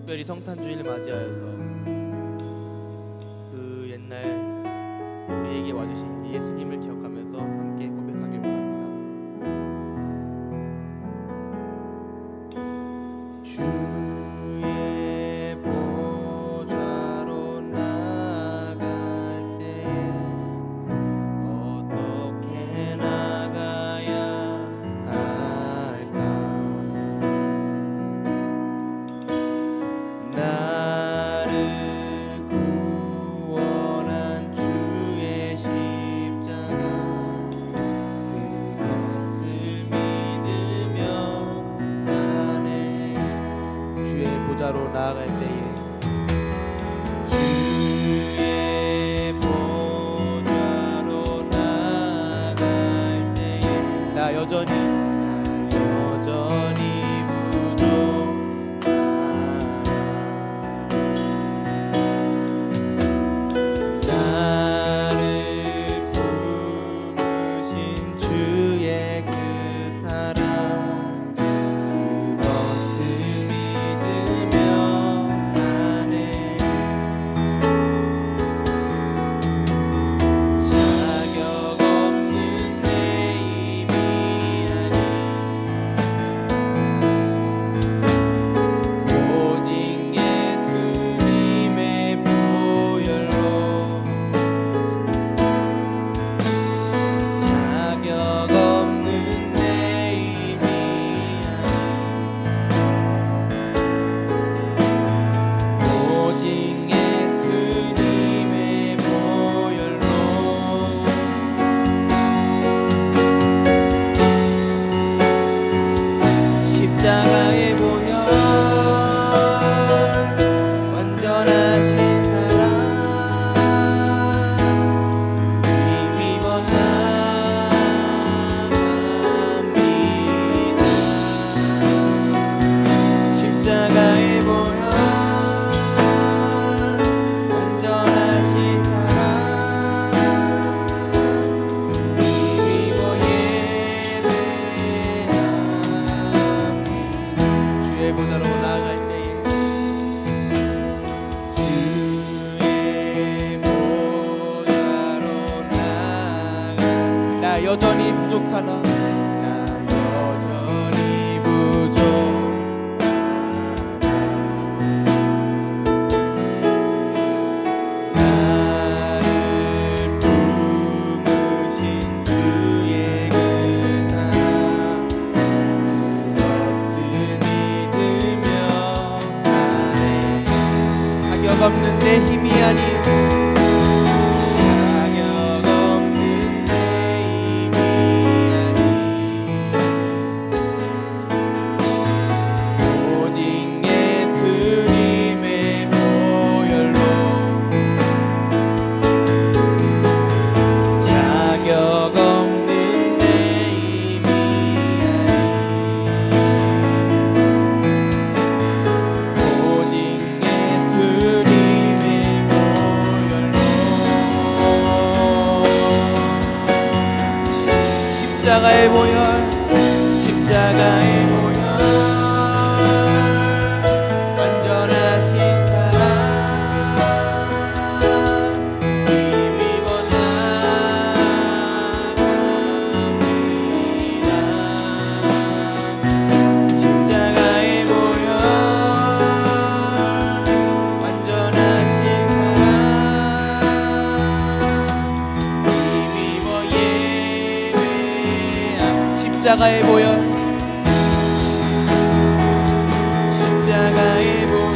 특별히 성탄주의를 맞이하여서 그 옛날 우리에게 와주신 예수님을 기억하면서 함께 고백하길 원합니다. 주의 보좌로 나갈 때 어떻게 나가야 할까? 나를 구원한 주의 십자가 그것을 믿으며 가네. 주의 보좌로 나아갈 때에 주의 보좌로 나아갈 때에 나 여전히 나를 부르신 주의 그 사랑 그것을 믿으며 가네. 자격 없는 내 힘이 아닌 오직 예수님의 보혈로 자격 없는 내 힘이 아닌 오직 예수님의 보혈로 십자가의 보혈 완전하신 사랑 힘입어 나갑니다. 십자가의 보혈 완전하신 사랑 힘입어 예배합니다. 주의 보좌로 나아갈 때에 주의 보좌로 나아갈 나 여전히 부족하나 나 여전히 부족하나 나를 품으신 주의 그 사랑 그것을 믿으며 가네. 자격 없는 내 힘이 아닌 자격 없는 내 힘이 아닌 오직 예수님의 보혈로 자격 없는 내 힘이 아닌 오직 예수님의 보혈로 십자가의 보혈 십자가의 보혈 완전하신 사랑 힘입어 나갑니다. 십자가의 보혈 완전하신 사랑 힘입어 예배함. 십자가의 보혈 십자가의 보혈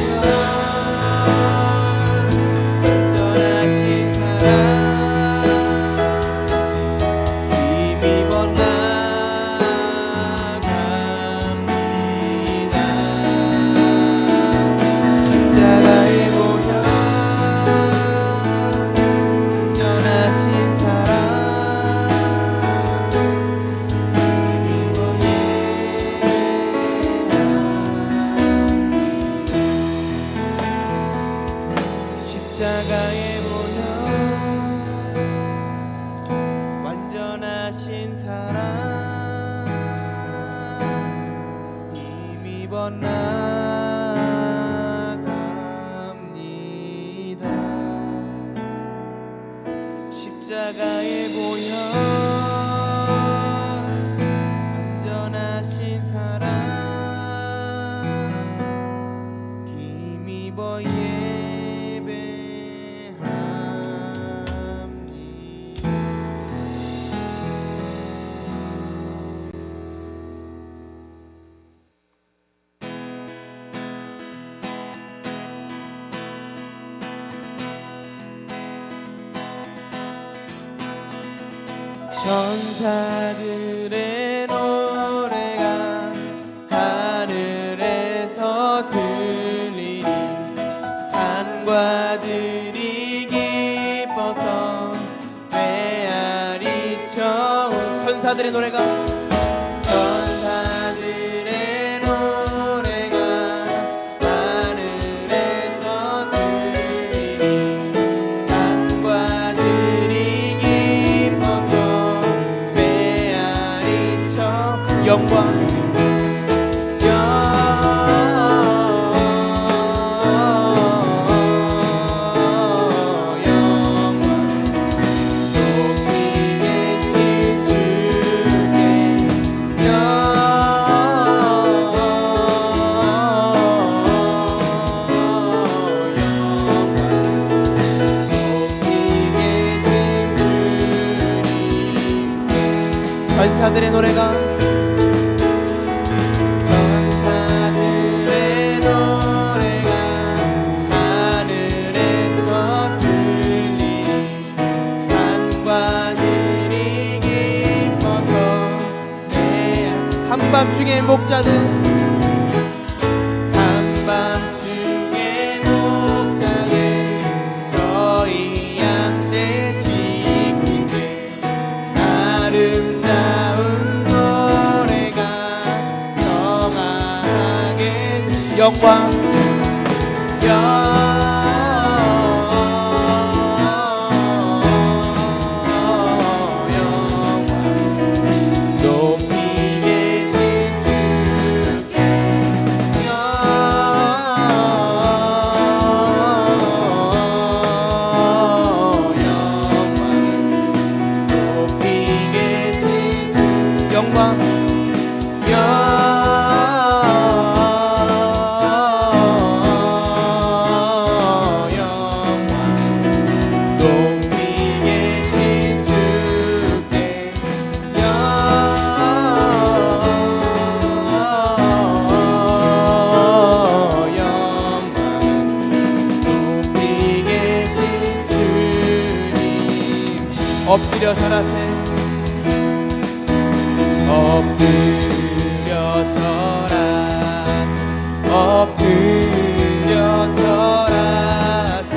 완전하신 사랑 힘입어 나갑니다. 십자가의 보혈 완전하신 사랑 힘입어 예배합니다. 천사들의 노래가 하늘에서 들리니 산과 들이 기뻐서 메아리 쳐 천사들의 노래가 천사들의 노래가 하늘에서 들리니 산과 들이 기뻐서 메아리 쳐 영광 천사들의 노래가 천사들의 노래가 하늘에서 들리니 산과 들이 기뻐서 한밤중에 목자들 한밤중에 목자들 저희 양떼 지키네 아름다운 노래가 정하게 영광 높이 계신 주께 영광 엎드려 절하세 엎드려 절하 엎드려 절하세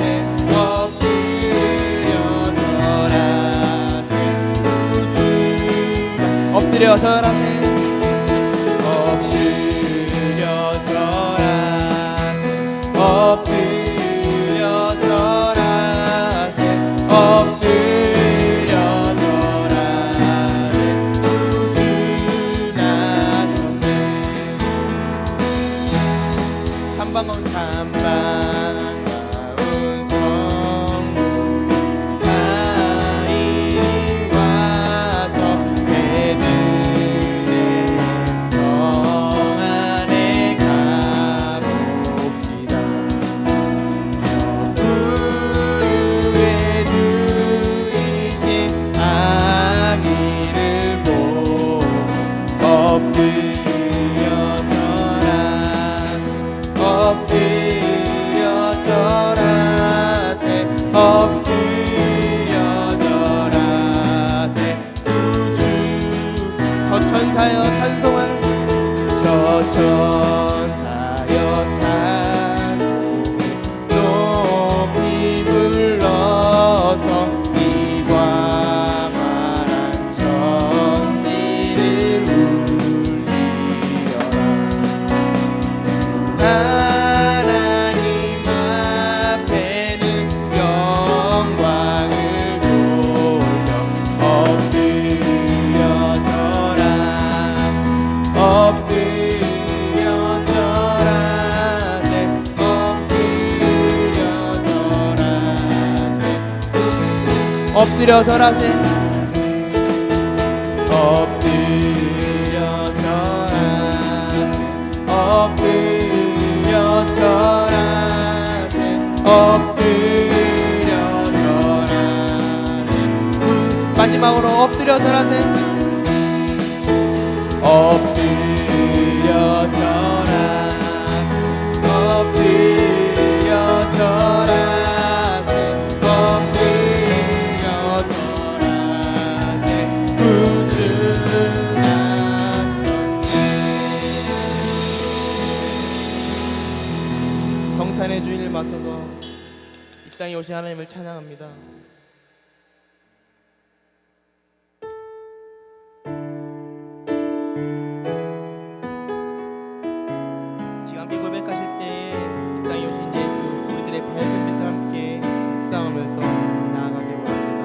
엎드려 절하세 엎드려 절하세 엎드려 절하세 엎드려 절하세 엎드려 찬방가운 성문 아이리 와서 베들레헴 성 안에 가봅시다 부유에 누이신 아기를 보고 엎드려 엎드려 절하세 엎드려 절하세 구주 저 천사여 찬송하라 저 천사여 찬송해 높이 불러서 이 광활한 천지를 울리려라 하나님 앞에는 영광을 돌려 엎드려 절하세 엎드려 절하세 엎드려 절하세 엎드려 절하세 엎드려 절하세 엎드려 절하세 엎드려 절하세 마지막으로 엎드려 절하세 엎드려 절하세 엎드려 절하세 엎드려 절하세 구원의 주인을 맞서서 이 땅에 오신 하나님을 찬양합니다. 지금 함께 고백하실 때에 이 땅에 오신 예수, 우리들의 밝은 빛을 함께 묵상하면서 나아가길 원합니다.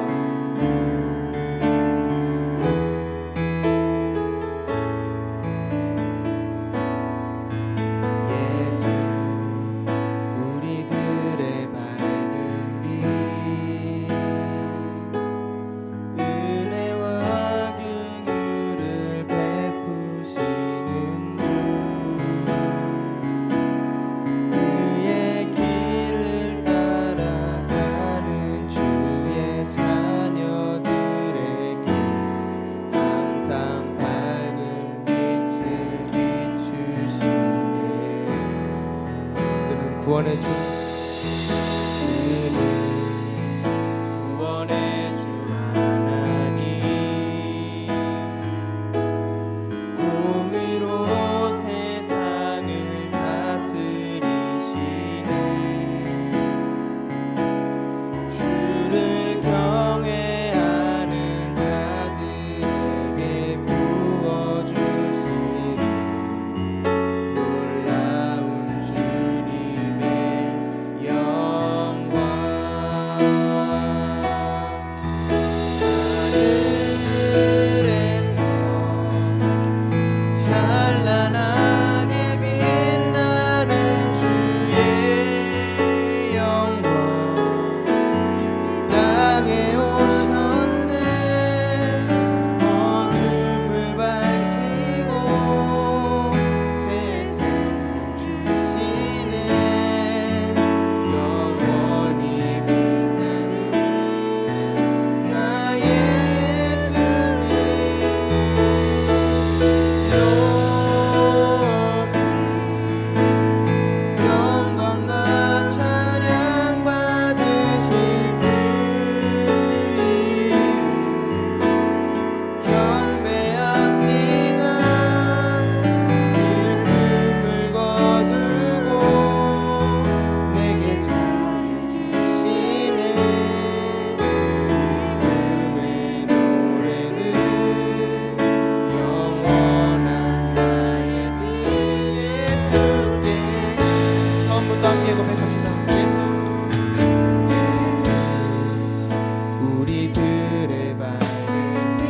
구원의 주, 그는 구원의 주 하나님, 공의로 세상을 다스리시네. 주를 경외하는 자들에게 부어주시리. 놀라운 주님의 영광. 하늘에서 찬란하게 빛나는 주의 영광, 땅에 오셨네. 어둠을 밝히고 세상 주시네. 영원히 빛나는 나 예수님, 높이 영광과 찬양 받으실 그 이름 경배합니다. 슬픔을 거두고 내게 자유 주시네. 기쁨의 노래는 영원한 나의 빛 예수께. 처음부터 함께 고백합니다. 예수, 우리들의 밝은 빛,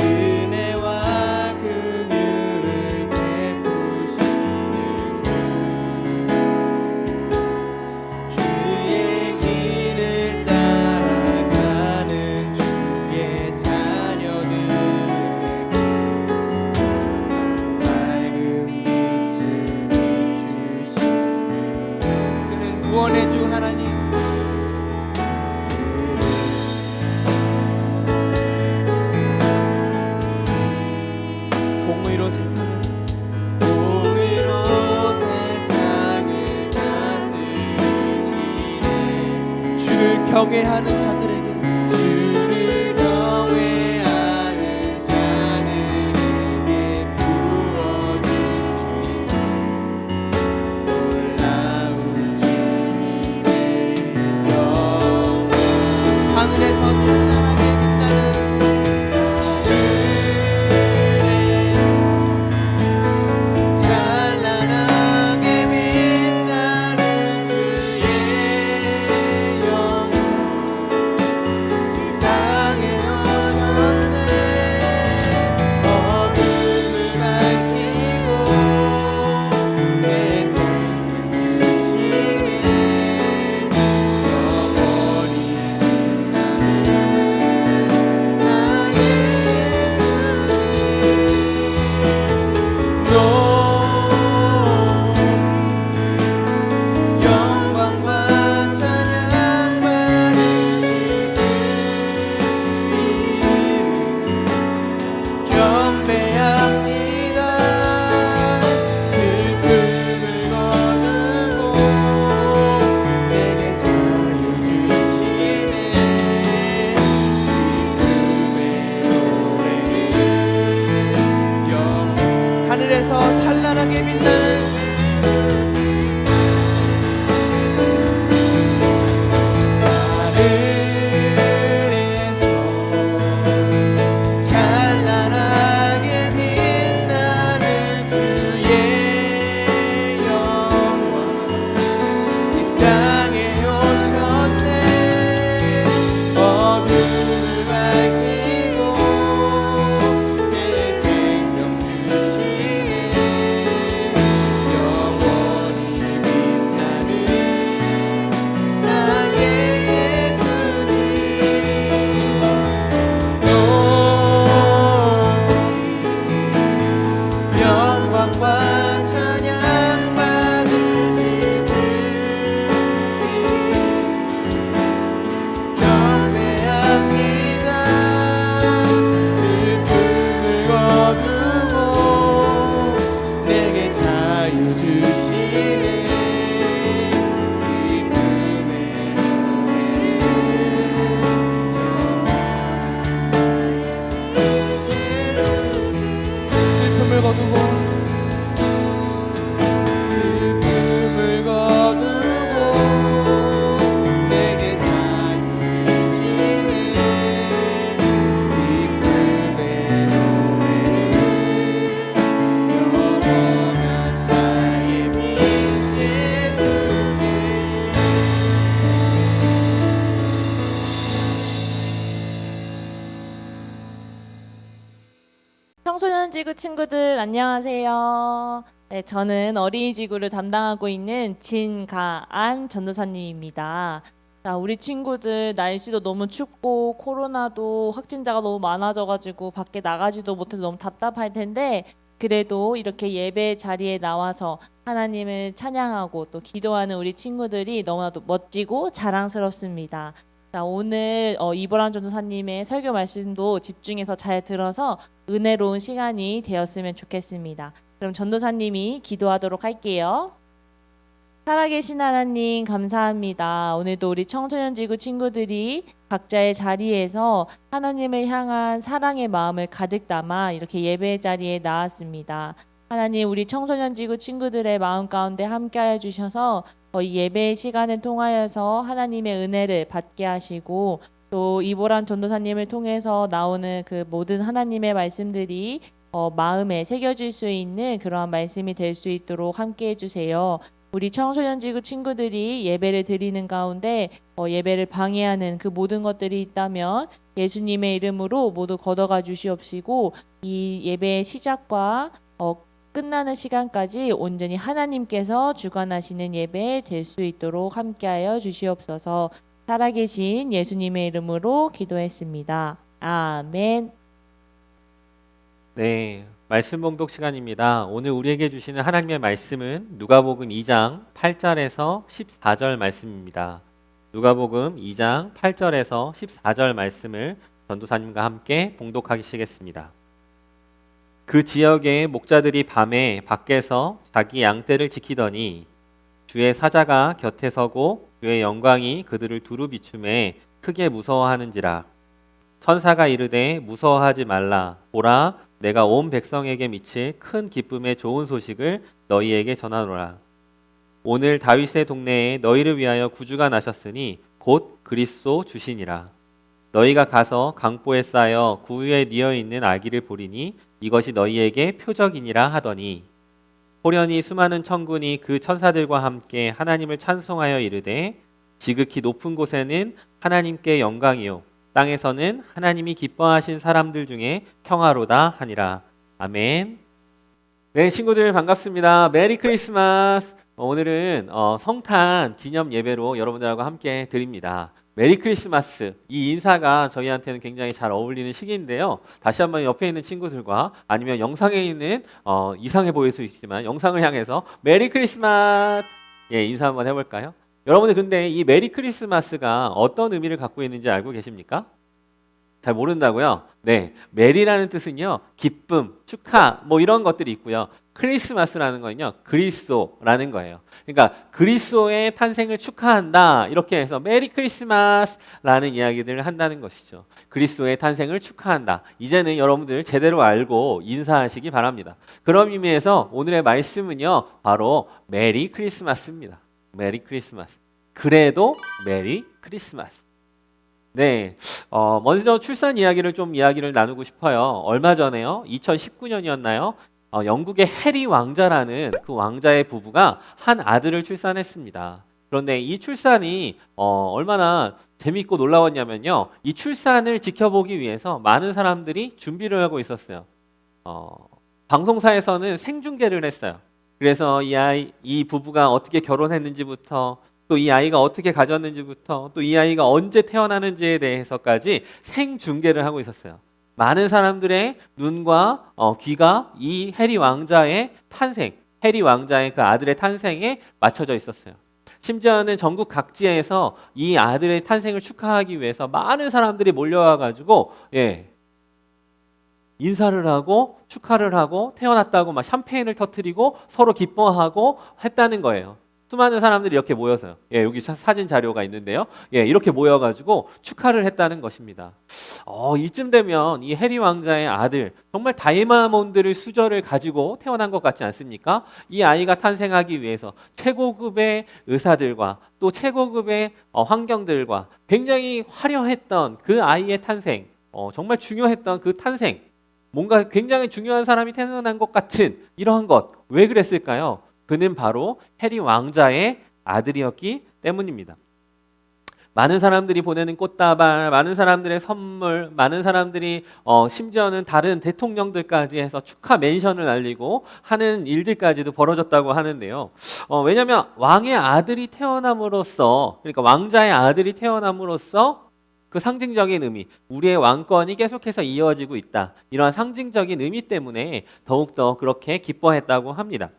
은혜와 긍휼을 베푸시는 주, 주의 길을 따라가는 주의 자녀들에게 밝은 빛을 비추시네. 그는 구원의 주 하나님, 공의로 세상을 다스리시네. 주를 경외하는 자들에게, 주를 경외하는 자들에게 부어주시네. 놀라운 주님의 영광. 하늘에서 찬란하게 빛나는 찬란하게 빛나는 주의 영광, 땅에 오셨네. 어둠을 밝히고 세상을 주시네. 영원히 하늘에서 찬란하게 빛나는 청소년지구 친구들 안녕하세요. 네, 저는 어린이지구를 담당하고 있는 진가안 전도사님입니다. 자, 우리 친구들 날씨도 너무 춥고 코로나도 확진자가 너무 많아져가지고 밖에 나가지도 못해서 너무 답답할 텐데 그래도 이렇게 예배 자리에 나와서 하나님을 찬양하고 또 기도하는 우리 친구들이 너무나도 멋지고 자랑스럽습니다. 자, 오늘 이보람 전도사님의 설교 말씀도 집중해서 잘 들어서 은혜로운 시간이 되었으면 좋겠습니다. 그럼 전도사님이 기도하도록 할게요. 살아계신 하나님 감사합니다. 오늘도 우리 청소년지구 친구들이 각자의 자리에서 하나님을 향한 사랑의 마음을 가득 담아 이렇게 예배 자리에 나왔습니다. 하나님, 우리 청소년지구 친구들의 마음 가운데 함께하여 주셔서 이 예배의 시간을 통하여서 하나님의 은혜를 받게 하시고 또 이보람 전도사님을 통해서 나오는 그 모든 하나님의 말씀들이 마음에 새겨질 수 있는 그러한 말씀이 될 수 있도록 함께해 주세요. 우리 청소년지구 친구들이 예배를 드리는 가운데 예배를 방해하는 그 모든 것들이 있다면 예수님의 이름으로 모두 걷어가 주시옵시고 이 예배의 시작과 끝나는 시간까지 온전히 하나님께서 주관하시는 예배 될 수 있도록 함께하여 주시옵소서. 살아계신 예수님의 이름으로 기도했습니다. 아멘. 네, 말씀 봉독 시간입니다. 오늘 우리에게 주시는 하나님의 말씀은 누가복음 2장 8절에서 14절 말씀입니다. 누가복음 2장 8절에서 14절 말씀을 전도사님과 함께 봉독하시겠습니다. 그 지역의 목자들이 밤에 밖에서 자기 양떼를 지키더니 주의 사자가 곁에 서고 주의 영광이 그들을 두루 비춤에 크게 무서워하는지라. 천사가 이르되 무서워하지 말라. 보라, 내가 온 백성에게 미칠 큰 기쁨의 좋은 소식을 너희에게 전하노라. 오늘 다윗의 동네에 너희를 위하여 구주가 나셨으니 곧 그리스도 주시니라. 너희가 가서 강보에 쌓여 구유에 뉘어 있는 아기를 보리니 이것이 너희에게 표적이니라 하더니 호련히 수많은 천군이 그 천사들과 함께 하나님을 찬송하여 이르되 지극히 높은 곳에는 하나님께 영광이요 땅에서는 하나님이 기뻐하신 사람들 중에 평화로다 하니라. 아멘. 네, 친구들 반갑습니다. 메리 크리스마스. 오늘은 성탄 기념 예배로 여러분들하고 함께 드립니다. 메리 크리스마스, 이 인사가 저희한테는 굉장히 잘 어울리는 시기인데요. 다시 한번 옆에 있는 친구들과 아니면 영상에 있는 이상해 보일 수 있지만 영상을 향해서 메리 크리스마스, 예, 인사 한번 해볼까요? 여러분들 근데 이 메리 크리스마스가 어떤 의미를 갖고 있는지 알고 계십니까? 잘 모른다고요? 네, 메리라는 뜻은요, 기쁨, 축하, 뭐 이런 것들이 있고요. 크리스마스라는 거는요, 그리스도라는 거예요. 그러니까 그리스도의 탄생을 축하한다, 이렇게 해서 메리 크리스마스라는 이야기들을 한다는 것이죠. 그리스도의 탄생을 축하한다. 이제는 여러분들 제대로 알고 인사하시기 바랍니다. 그런 의미에서 오늘의 말씀은요, 바로 메리 크리스마스입니다. 메리 크리스마스. 그래도 메리 크리스마스. 네, 먼저 출산 이야기를 나누고 싶어요. 얼마 전에요, 2019년이었나요? 영국의 해리 왕자라는 그 왕자의 부부가 한 아들을 출산했습니다. 그런데 이 출산이 얼마나 재미있고 놀라웠냐면요, 이 출산을 지켜보기 위해서 많은 사람들이 준비를 하고 있었어요. 방송사에서는 생중계를 했어요. 그래서 이 부부가 어떻게 결혼했는지부터 또 이 아이가 어떻게 가졌는지부터 또 이 아이가 언제 태어나는지에 대해서까지 생중계를 하고 있었어요. 많은 사람들의 눈과 귀가 이 해리 왕자의 탄생, 해리 왕자의 그 아들의 탄생에 맞춰져 있었어요. 심지어는 전국 각지에서 이 아들의 탄생을 축하하기 위해서 많은 사람들이 몰려와가지고 인사를 하고 축하를 하고 태어났다고 막 샴페인을 터뜨리고 서로 기뻐하고 했다는 거예요. 수많은 사람들이 이렇게 모여서요. 여기 사진 자료가 있는데요. 이렇게 모여가지고 축하를 했다는 것입니다. 이쯤 되면 이 해리 왕자의 아들, 정말 다이아몬드를 수저를 가지고 태어난 것 같지 않습니까? 이 아이가 탄생하기 위해서 최고급의 의사들과 또 최고급의 환경들과 굉장히 화려했던 그 아이의 탄생, 정말 중요했던 그 탄생, 뭔가 굉장히 중요한 사람이 태어난 것 같은 이러한 것, 왜 그랬을까요? 그는 바로 해리 왕자의 아들이었기 때문입니다. 많은 사람들이 보내는 꽃다발, 많은 사람들의 선물, 많은 사람들이 심지어는 다른 대통령들까지 해서 축하 멘션을 날리고 하는 일들까지도 벌어졌다고 하는데요. 왜냐하면 왕의 아들이 태어남으로써, 그러니까 왕자의 아들이 태어남으로써 그 상징적인 의미, 우리의 왕권이 계속해서 이어지고 있다. 이러한 상징적인 의미 때문에 더욱더 그렇게 기뻐했다고 합니다.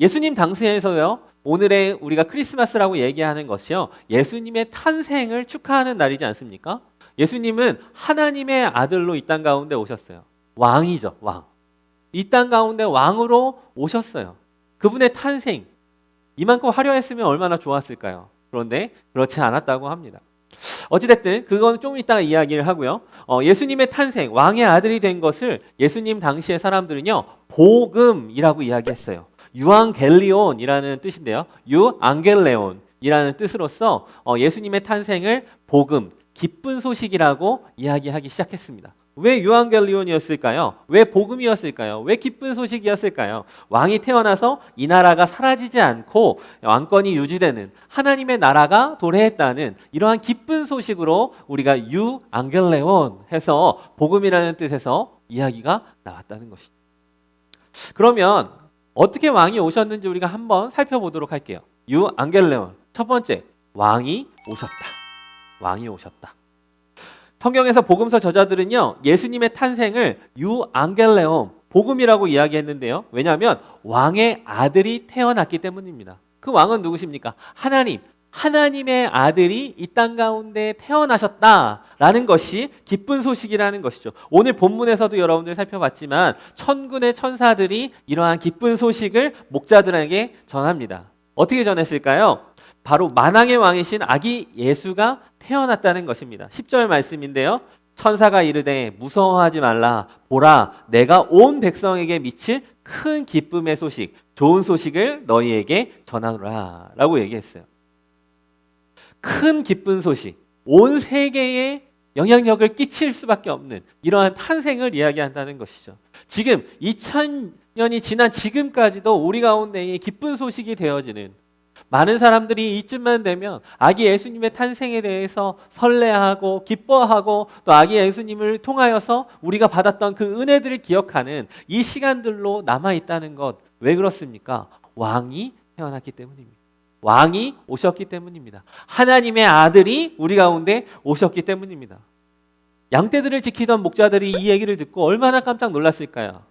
예수님 당시에서요. 오늘의 우리가 크리스마스라고 얘기하는 것이요. 예수님의 탄생을 축하하는 날이지 않습니까? 예수님은 하나님의 아들로 이 땅 가운데 오셨어요. 왕이죠, 왕. 이 땅 가운데 왕으로 오셨어요. 그분의 탄생, 이만큼 화려했으면 얼마나 좋았을까요? 그런데 그렇지 않았다고 합니다. 어찌됐든 그건 좀 이따가 이야기를 하고요. 예수님의 탄생, 왕의 아들이 된 것을 예수님 당시의 사람들은요. 복음이라고 이야기했어요. 유앙겔리온이라는 뜻인데요. 유앙겔레온이라는 뜻으로서 예수님의 탄생을 복음, 기쁜 소식이라고 이야기하기 시작했습니다. 왜 유앙겔리온이었을까요? 왜 복음이었을까요? 왜 기쁜 소식이었을까요? 왕이 태어나서 이 나라가 사라지지 않고 왕권이 유지되는 하나님의 나라가 도래했다는 이러한 기쁜 소식으로 우리가 유앙겔레온 해서 복음이라는 뜻에서 이야기가 나왔다는 것이죠. 그러면 어떻게 왕이 오셨는지 우리가 한번 살펴보도록 할게요. 유앙겔레온. 첫 번째, 왕이 오셨다. 왕이 오셨다. 성경에서 복음서 저자들은요. 예수님의 탄생을 유앙겔레온, 복음이라고 이야기했는데요. 왜냐하면 왕의 아들이 태어났기 때문입니다. 그 왕은 누구십니까? 하나님. 하나님의 아들이 이 땅 가운데 태어나셨다라는 것이 기쁜 소식이라는 것이죠. 오늘 본문에서도 여러분들 살펴봤지만 천군의 천사들이 이러한 기쁜 소식을 목자들에게 전합니다. 어떻게 전했을까요? 바로 만왕의 왕이신 아기 예수가 태어났다는 것입니다. 10절 말씀인데요. 천사가 이르되 무서워하지 말라. 보라, 내가 온 백성에게 미칠 큰 기쁨의 소식, 좋은 소식을 너희에게 전하노라 라고 얘기했어요. 큰 기쁜 소식, 온 세계에 영향력을 끼칠 수밖에 없는 이러한 탄생을 이야기한다는 것이죠. 지금 2000년이 지난 지금까지도 우리 가운데 이 기쁜 소식이 되어지는 많은 사람들이 이쯤만 되면 아기 예수님의 탄생에 대해서 설레하고 기뻐하고 또 아기 예수님을 통하여서 우리가 받았던 그 은혜들을 기억하는 이 시간들로 남아있다는 것. 왜 그렇습니까? 왕이 태어났기 때문입니다. 왕이 오셨기 때문입니다. 하나님의 아들이 우리 가운데 오셨기 때문입니다. 양떼들을 지키던 목자들이 이 얘기를 듣고 얼마나 깜짝 놀랐을까요?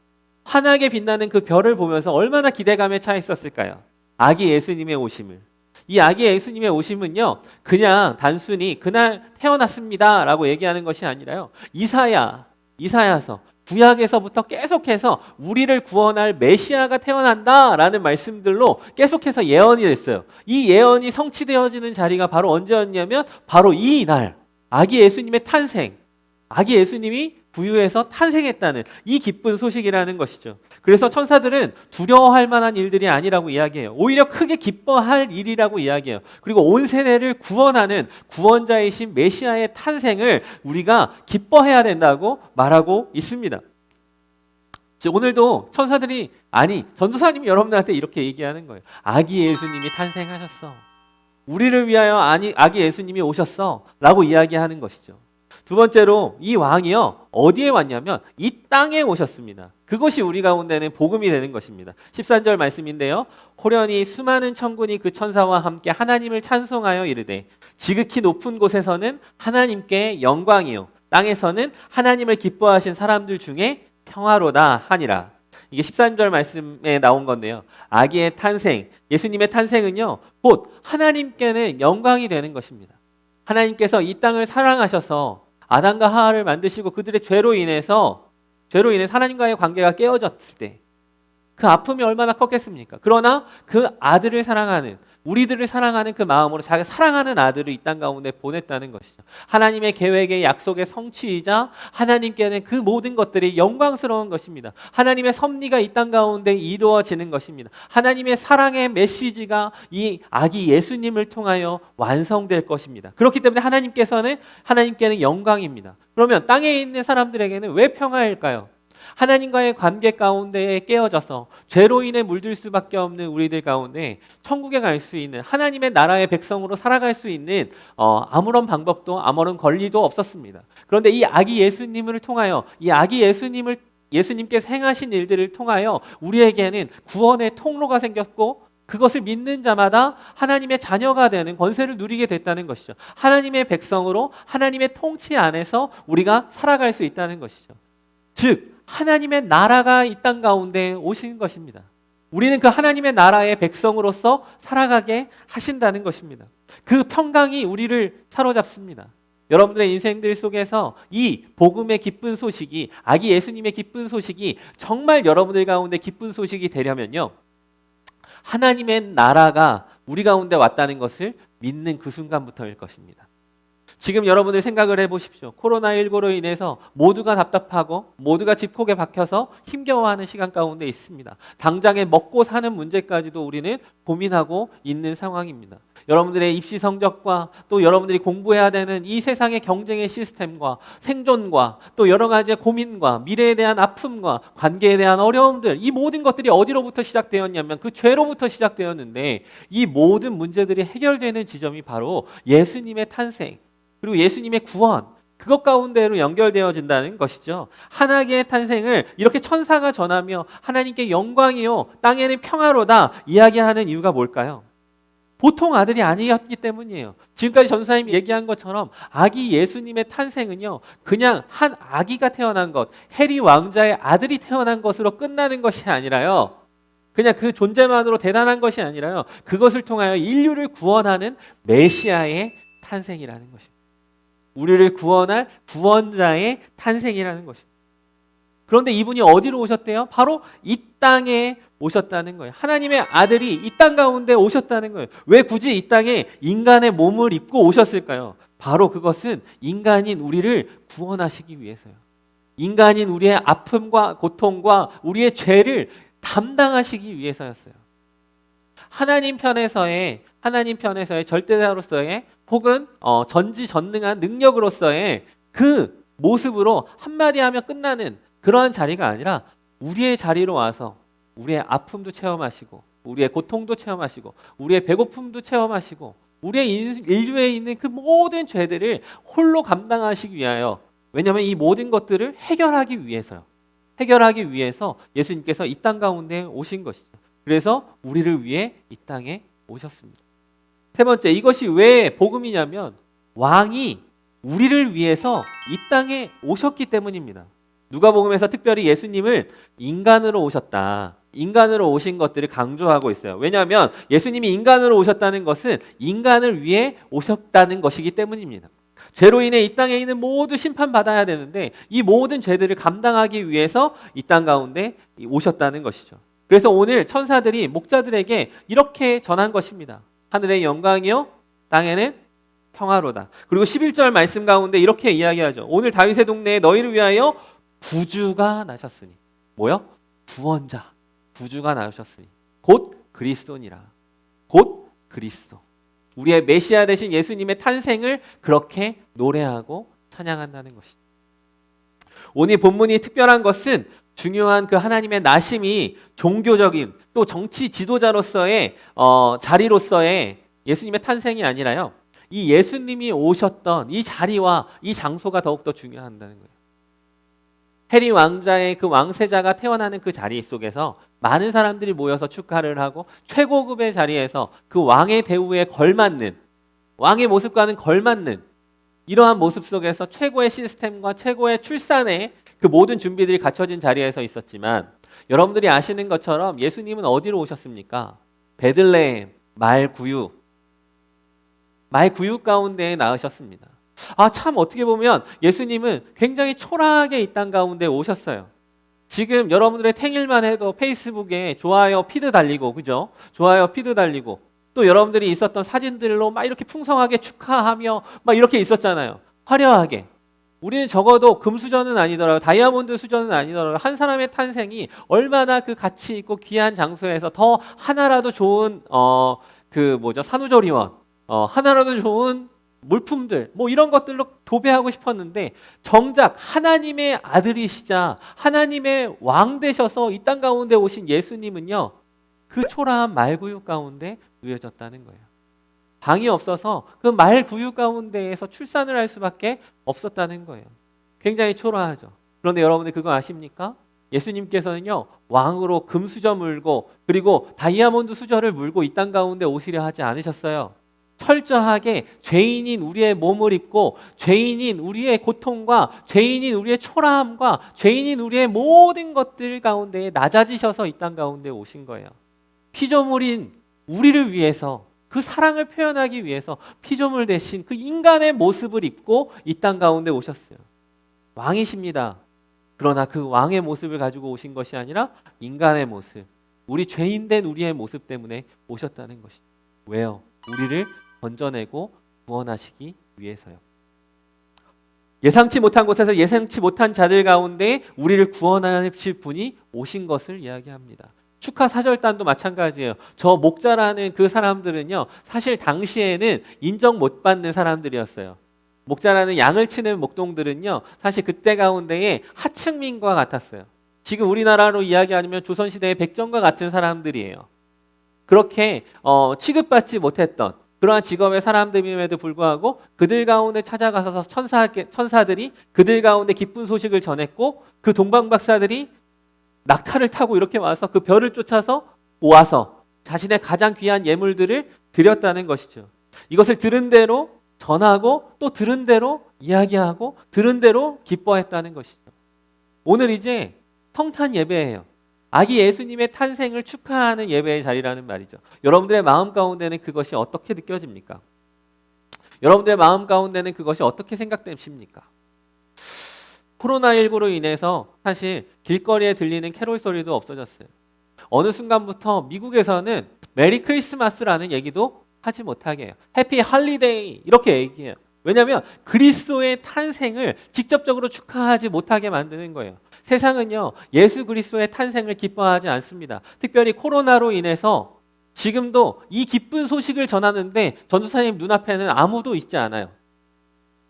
환하게 빛나는 그 별을 보면서 얼마나 기대감에 차 있었을까요? 아기 예수님의 오심을. 이 아기 예수님의 오심은요, 그냥 단순히 그날 태어났습니다 라고 얘기하는 것이 아니라요. 이사야서 구약에서부터 계속해서 우리를 구원할 메시아가 태어난다라는 말씀들로 계속해서 예언이 됐어요. 이 예언이 성취되어지는 자리가 바로 언제였냐면 바로 이 날, 아기 예수님의 탄생, 아기 예수님이 부유에서 탄생했다는 이 기쁜 소식이라는 것이죠. 그래서 천사들은 두려워할 만한 일들이 아니라고 이야기해요. 오히려 크게 기뻐할 일이라고 이야기해요. 그리고 온 세대를 구원하는 구원자이신 메시아의 탄생을 우리가 기뻐해야 된다고 말하고 있습니다. 오늘도 천사들이, 전도사님이 여러분들한테 이렇게 얘기하는 거예요. 아기 예수님이 탄생하셨어. 우리를 위하여 아기 예수님이 오셨어 라고 이야기하는 것이죠. 두 번째로 이 왕이요 어디에 왔냐면 이 땅에 오셨습니다. 그것이 우리 가운데는 복음이 되는 것입니다. 13절 말씀인데요. 호련히 수많은 천군이 그 천사와 함께 하나님을 찬송하여 이르되 지극히 높은 곳에서는 하나님께 영광이요 땅에서는 하나님을 기뻐하신 사람들 중에 평화로다 하니라. 이게 13절 말씀에 나온 건데요. 아기의 탄생, 예수님의 탄생은요 곧 하나님께는 영광이 되는 것입니다. 하나님께서 이 땅을 사랑하셔서 아담과 하와를 만드시고 그들의 죄로 인해서 하나님과의 관계가 깨어졌을 때 그 아픔이 얼마나 컸겠습니까? 그러나 그 아들을 사랑하는, 우리들을 사랑하는 그 마음으로 자기가 사랑하는 아들을 이 땅 가운데 보냈다는 것이죠. 하나님의 계획의 약속의 성취이자 하나님께는 그 모든 것들이 영광스러운 것입니다. 하나님의 섭리가 이 땅 가운데 이루어지는 것입니다. 하나님의 사랑의 메시지가 이 아기 예수님을 통하여 완성될 것입니다. 그렇기 때문에 하나님께는 영광입니다. 그러면 땅에 있는 사람들에게는 왜 평화일까요? 하나님과의 관계 가운데에 깨어져서 죄로 인해 물들 수밖에 없는 우리들 가운데 천국에 갈 수 있는 하나님의 나라의 백성으로 살아갈 수 있는 아무런 방법도 아무런 권리도 없었습니다. 그런데 이 아기 예수님을 통하여 이 아기 예수님께서 행하신 일들을 통하여 우리에게는 구원의 통로가 생겼고 그것을 믿는 자마다 하나님의 자녀가 되는 권세를 누리게 됐다는 것이죠. 하나님의 백성으로 하나님의 통치 안에서 우리가 살아갈 수 있다는 것이죠. 즉 하나님의 나라가 이 땅 가운데 오신 것입니다. 우리는 그 하나님의 나라의 백성으로서 살아가게 하신다는 것입니다. 그 평강이 우리를 사로잡습니다. 여러분들의 인생들 속에서 이 복음의 기쁜 소식이 아기 예수님의 기쁜 소식이 정말 여러분들 가운데 기쁜 소식이 되려면요. 하나님의 나라가 우리 가운데 왔다는 것을 믿는 그 순간부터일 것입니다. 지금 여러분들 생각을 해보십시오. 코로나19로 인해서 모두가 답답하고 모두가 집콕에 박혀서 힘겨워하는 시간 가운데 있습니다. 당장에 먹고 사는 문제까지도 우리는 고민하고 있는 상황입니다. 여러분들의 입시 성적과 또 여러분들이 공부해야 되는 이 세상의 경쟁의 시스템과 생존과 또 여러 가지의 고민과 미래에 대한 아픔과 관계에 대한 어려움들 이 모든 것들이 어디로부터 시작되었냐면 그 죄로부터 시작되었는데 이 모든 문제들이 해결되는 지점이 바로 예수님의 탄생 그리고 예수님의 구원 그것 가운데로 연결되어진다는 것이죠. 하나님의 탄생을 이렇게 천사가 전하며 하나님께 영광이요 땅에는 평화로다 이야기하는 이유가 뭘까요? 보통 아들이 아니었기 때문이에요. 지금까지 전사님이 얘기한 것처럼 아기 예수님의 탄생은요 그냥 한 아기가 태어난 것 해리 왕자의 아들이 태어난 것으로 끝나는 것이 아니라요 그냥 그 존재만으로 대단한 것이 아니라요 그것을 통하여 인류를 구원하는 메시아의 탄생이라는 것입니다. 우리를 구원할 구원자의 탄생이라는 것입니다. 그런데 이분이 어디로 오셨대요? 바로 이 땅에 오셨다는 거예요. 하나님의 아들이 이 땅 가운데 오셨다는 거예요. 왜 굳이 이 땅에 인간의 몸을 입고 오셨을까요? 바로 그것은 인간인 우리를 구원하시기 위해서요. 인간인 우리의 아픔과 고통과 우리의 죄를 담당하시기 위해서였어요. 하나님 편에서의 절대자로서의 혹은 전지전능한 능력으로서의 그 모습으로 한마디 하면 끝나는 그러한 자리가 아니라 우리의 자리로 와서 우리의 아픔도 체험하시고 우리의 고통도 체험하시고 우리의 배고픔도 체험하시고 우리의 인류에 있는 그 모든 죄들을 홀로 감당하시기 위하여 왜냐하면 이 모든 것들을 해결하기 위해서요. 해결하기 위해서 예수님께서 이 땅 가운데 오신 것이죠. 그래서 우리를 위해 이 땅에 오셨습니다. 세 번째, 이것이 왜 복음이냐면 왕이 우리를 위해서 이 땅에 오셨기 때문입니다. 누가복음에서 특별히 예수님을 인간으로 오셨다. 인간으로 오신 것들을 강조하고 있어요. 왜냐하면 예수님이 인간으로 오셨다는 것은 인간을 위해 오셨다는 것이기 때문입니다. 죄로 인해 이 땅에 있는 모두 심판받아야 되는데 이 모든 죄들을 감당하기 위해서 이 땅 가운데 오셨다는 것이죠. 그래서 오늘 천사들이 목자들에게 이렇게 전한 것입니다. 하늘의 영광이요 땅에는 평화로다. 그리고 11절 말씀 가운데 이렇게 이야기하죠. 오늘 다윗의 동네에 너희를 위하여 구주가 나셨으니 뭐요? 구원자 구주가 나오셨으니 곧 그리스도니라. 곧 그리스도. 우리의 메시아 되신 예수님의 탄생을 그렇게 노래하고 찬양한다는 것이죠. 오늘 본문이 특별한 것은 중요한 그 하나님의 나심이 종교적인 또 정치 지도자로서의 자리로서의 예수님의 탄생이 아니라요. 이 예수님이 오셨던 이 자리와 이 장소가 더욱더 중요하다는 거예요. 해리 왕자의 그 왕세자가 태어나는 그 자리 속에서 많은 사람들이 모여서 축하를 하고 최고급의 자리에서 그 왕의 대우에 걸맞는 왕의 모습과는 걸맞는 이러한 모습 속에서 최고의 시스템과 최고의 출산의 그 모든 준비들이 갖춰진 자리에서 있었지만 여러분들이 아시는 것처럼 예수님은 어디로 오셨습니까? 베들레헴 말구유 가운데에 나으셨습니다. 참 어떻게 보면 예수님은 굉장히 초라하게 이 땅 가운데 오셨어요. 지금 여러분들의 생일만 해도 페이스북에 좋아요 피드 달리고 그죠? 좋아요 피드 달리고 또 여러분들이 있었던 사진들로 막 이렇게 풍성하게 축하하며 막 이렇게 있었잖아요. 화려하게. 우리는 적어도 금 수저는 아니더라도 다이아몬드 수저는 아니더라도 한 사람의 탄생이 얼마나 그 가치 있고 귀한 장소에서 더 하나라도 좋은 산후조리원 하나라도 좋은 물품들 뭐 이런 것들로 도배하고 싶었는데 정작 하나님의 아들이시자 하나님의 왕 되셔서 이 땅 가운데 오신 예수님은요, 그 초라한 말구유 가운데 누워졌다는 거예요. 방이 없어서 그 말구유 가운데에서 출산을 할 수밖에 없었다는 거예요. 굉장히 초라하죠. 그런데 여러분들 그거 아십니까? 예수님께서는요, 왕으로 금수저 물고 그리고 다이아몬드 수저를 물고 이 땅 가운데 오시려 하지 않으셨어요. 철저하게 죄인인 우리의 몸을 입고 죄인인 우리의 고통과 죄인인 우리의 초라함과 죄인인 우리의 모든 것들 가운데 낮아지셔서 이 땅 가운데 오신 거예요. 피조물인 우리를 위해서, 그 사랑을 표현하기 위해서 피조물 대신 그 인간의 모습을 입고 이 땅 가운데 오셨어요. 왕이십니다. 그러나 그 왕의 모습을 가지고 오신 것이 아니라 인간의 모습, 우리 죄인된 우리의 모습 때문에 오셨다는 것이죠. 왜요? 우리를 건져내고 구원하시기 위해서요. 예상치 못한 곳에서 예상치 못한 자들 가운데 우리를 구원하실 분이 오신 것을 이야기합니다. 축하 사절단도 마찬가지예요. 저 목자라는 그 사람들은요, 사실 당시에는 인정 못 받는 사람들이었어요. 목자라는 양을 치는 목동들은요, 사실 그때 가운데에 하층민과 같았어요. 지금 우리나라로 이야기하면 조선시대의 백정과 같은 사람들이에요. 그렇게 취급받지 못했던 그러한 직업의 사람들임에도 불구하고 그들 가운데 찾아가서 천사들이 그들 가운데 기쁜 소식을 전했고, 그 동방박사들이 낙타를 타고 이렇게 와서 그 별을 쫓아서 모아서 자신의 가장 귀한 예물들을 드렸다는 것이죠. 이것을 들은 대로 전하고 또 들은 대로 이야기하고 들은 대로 기뻐했다는 것이죠. 오늘 이제 성탄 예배예요. 아기 예수님의 탄생을 축하하는 예배의 자리라는 말이죠. 여러분들의 마음 가운데는 그것이 어떻게 느껴집니까? 여러분들의 마음 가운데는 그것이 어떻게 생각되십니까? 코로나19로 인해서 사실 길거리에 들리는 캐롤 소리도 없어졌어요. 어느 순간부터 미국에서는 메리 크리스마스라는 얘기도 하지 못하게 해요. 해피 할리데이 이렇게 얘기해요. 왜냐하면 그리스도의 탄생을 직접적으로 축하하지 못하게 만드는 거예요. 세상은요, 예수 그리스도의 탄생을 기뻐하지 않습니다. 특별히 코로나로 인해서 지금도 이 기쁜 소식을 전하는데 전도사님 눈앞에는 아무도 있지 않아요.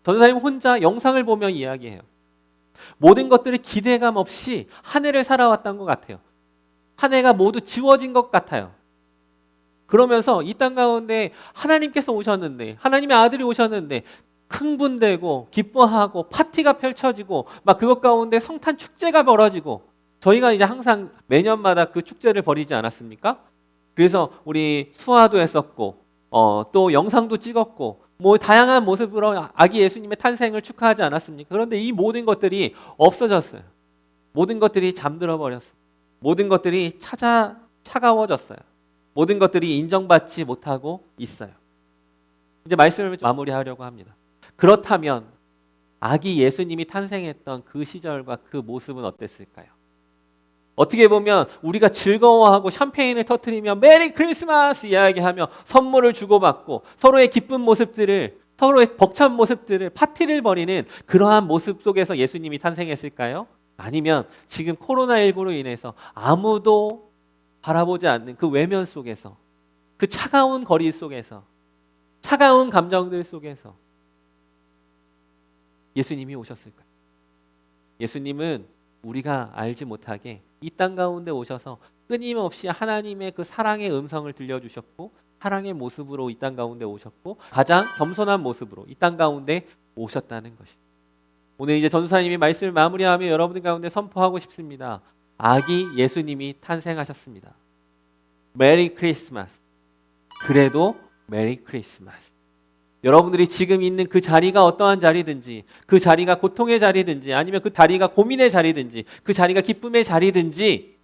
전도사님 혼자 영상을 보며 이야기해요. 모든 것들이 기대감 없이 한 해를 살아왔던 것 같아요. 한 해가 모두 지워진 것 같아요. 그러면서 이 땅 가운데 하나님께서 오셨는데, 하나님의 아들이 오셨는데 흥분되고 기뻐하고 파티가 펼쳐지고 막 그것 가운데 성탄 축제가 벌어지고, 저희가 이제 항상 매년마다 그 축제를 벌이지 않았습니까? 그래서 우리 수화도 했었고 또 영상도 찍었고 뭐 다양한 모습으로 아기 예수님의 탄생을 축하하지 않았습니까? 그런데 이 모든 것들이 없어졌어요. 모든 것들이 잠들어 버렸어요. 모든 것들이 차가워졌어요. 모든 것들이 인정받지 못하고 있어요. 이제 말씀을 마무리하려고 합니다. 그렇다면 아기 예수님이 탄생했던 그 시절과 그 모습은 어땠을까요? 어떻게 보면 우리가 즐거워하고 샴페인을 터뜨리며 메리 크리스마스 이야기하며 선물을 주고받고 서로의 기쁜 모습들을, 서로의 벅찬 모습들을, 파티를 벌이는 그러한 모습 속에서 예수님이 탄생했을까요? 아니면 지금 코로나19로 인해서 아무도 바라보지 않는 그 외면 속에서, 그 차가운 거리 속에서, 차가운 감정들 속에서 예수님이 오셨을까요? 예수님은 우리가 알지 못하게 이 땅 가운데 오셔서 끊임없이 하나님의 그 사랑의 음성을 들려주셨고, 사랑의 모습으로 이 땅 가운데 오셨고, 가장 겸손한 모습으로 이 땅 가운데 오셨다는 것입니다. 오늘 이제 전도사님이 말씀을 마무리하며 여러분들 가운데 선포하고 싶습니다. 아기 예수님이 탄생하셨습니다. 메리 크리스마스. 그래도 메리 크리스마스. 여러분들이 지금 있는 그 자리가 어떠한 자리든지, 그 자리가 고통의 자리든지, 아니면 그 자리가 고민의 자리든지, 그 자리가 기쁨의 자리든지,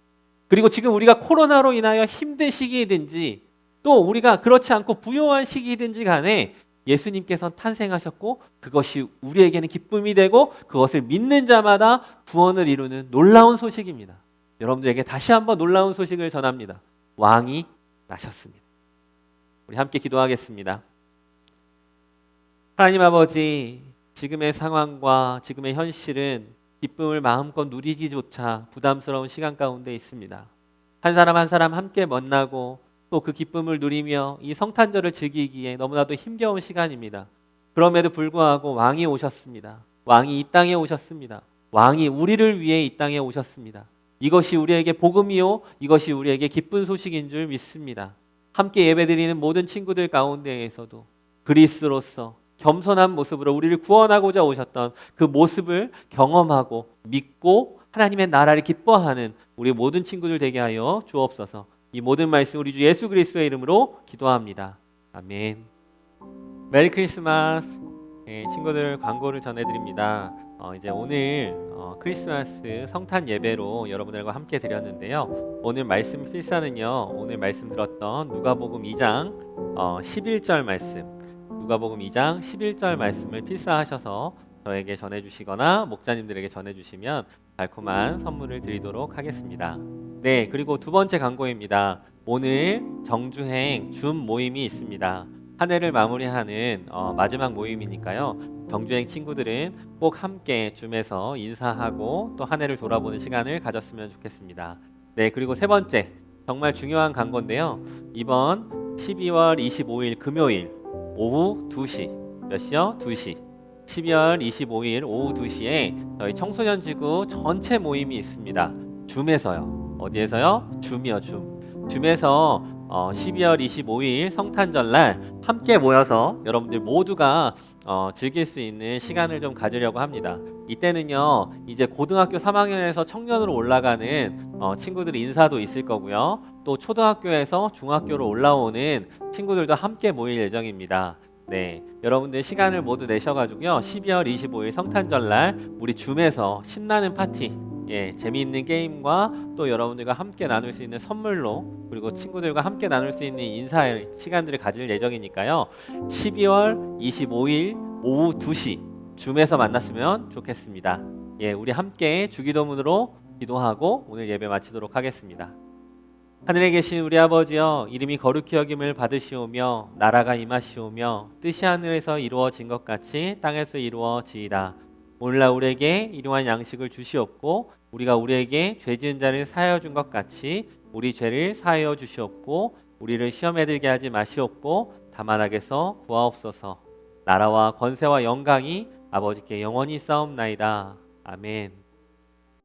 그리고 지금 우리가 코로나로 인하여 힘든 시기이든지, 또 우리가 그렇지 않고 부요한 시기이든지 간에 예수님께서는 탄생하셨고, 그것이 우리에게는 기쁨이 되고 그것을 믿는 자마다 구원을 이루는 놀라운 소식입니다. 여러분들에게 다시 한번 놀라운 소식을 전합니다. 왕이 나셨습니다. 우리 함께 기도하겠습니다. 하나님 아버지, 지금의 상황과 지금의 현실은 기쁨을 마음껏 누리기조차 부담스러운 시간 가운데 있습니다. 한 사람 한 사람 함께 만나고 또 그 기쁨을 누리며 이 성탄절을 즐기기에 너무나도 힘겨운 시간입니다. 그럼에도 불구하고 왕이 오셨습니다. 왕이 이 땅에 오셨습니다. 왕이 우리를 위해 이 땅에 오셨습니다. 이것이 우리에게 복음이요, 이것이 우리에게 기쁜 소식인 줄 믿습니다. 함께 예배드리는 모든 친구들 가운데에서도 그리스도로서 겸손한 모습으로 우리를 구원하고자 오셨던 그 모습을 경험하고 믿고 하나님의 나라를 기뻐하는 우리 모든 친구들 되게 하여 주옵소서. 이 모든 말씀 우리 주 예수 그리스도의 이름으로 기도합니다. 아멘. 메리 크리스마스. 친구들 광고를 전해드립니다. 이제 오늘 크리스마스 성탄 예배로 여러분들과 함께 드렸는데요. 오늘 말씀 필사는요. 오늘 말씀 들었던 누가복음 2장 11절 말씀, 누가복음 2장 11절 말씀을 필사하셔서 저에게 전해주시거나 목자님들에게 전해주시면 달콤한 선물을 드리도록 하겠습니다. 네, 그리고 두 번째 광고입니다. 오늘 정주행 줌 모임이 있습니다. 한 해를 마무리하는 마지막 모임이니까요. 정주행 친구들은 꼭 함께 줌에서 인사하고 또 한 해를 돌아보는 시간을 가졌으면 좋겠습니다. 네, 그리고 세 번째 정말 중요한 광고인데요. 이번 12월 25일 금요일 오후 2시, 몇 시요? 2시. 12월 25일 오후 2시에 저희 청소년 지구 전체 모임이 있습니다. 줌에서요. 어디에서요? 줌이요, 줌. 줌에서 12월 25일 성탄절날 함께 모여서 여러분들 모두가 즐길 수 있는 시간을 좀 가지려고 합니다. 이때는요, 이제 고등학교 3학년에서 청년으로 올라가는 친구들 인사도 있을 거고요. 또 초등학교에서 중학교로 올라오는 친구들도 함께 모일 예정입니다. 네, 여러분들 시간을 모두 내셔가지고요. 12월 25일 성탄절날 우리 줌에서 신나는 파티, 재미있는 게임과 또 여러분들과 함께 나눌 수 있는 선물로, 그리고 친구들과 함께 나눌 수 있는 인사 시간들을 가질 예정이니까요. 12월 25일 오후 2시 줌에서 만났으면 좋겠습니다. 우리 함께 주기도문으로 기도하고 오늘 예배 마치도록 하겠습니다. 하늘에 계신 우리 아버지여, 이름이 거룩히 여김을 받으시오며 나라가 임하시오며 뜻이 하늘에서 이루어진 것 같이 땅에서 이루어지이다. 오늘날 우리에게 일용할 양식을 주시옵고 우리가 우리에게 죄 지은 자를 사하여 준 것 같이 우리 죄를 사하여 주시옵고 우리를 시험에 들게 하지 마시옵고 다만 악에서 구하옵소서. 나라와 권세와 영광이 아버지께 영원히 싸움나이다. 아멘.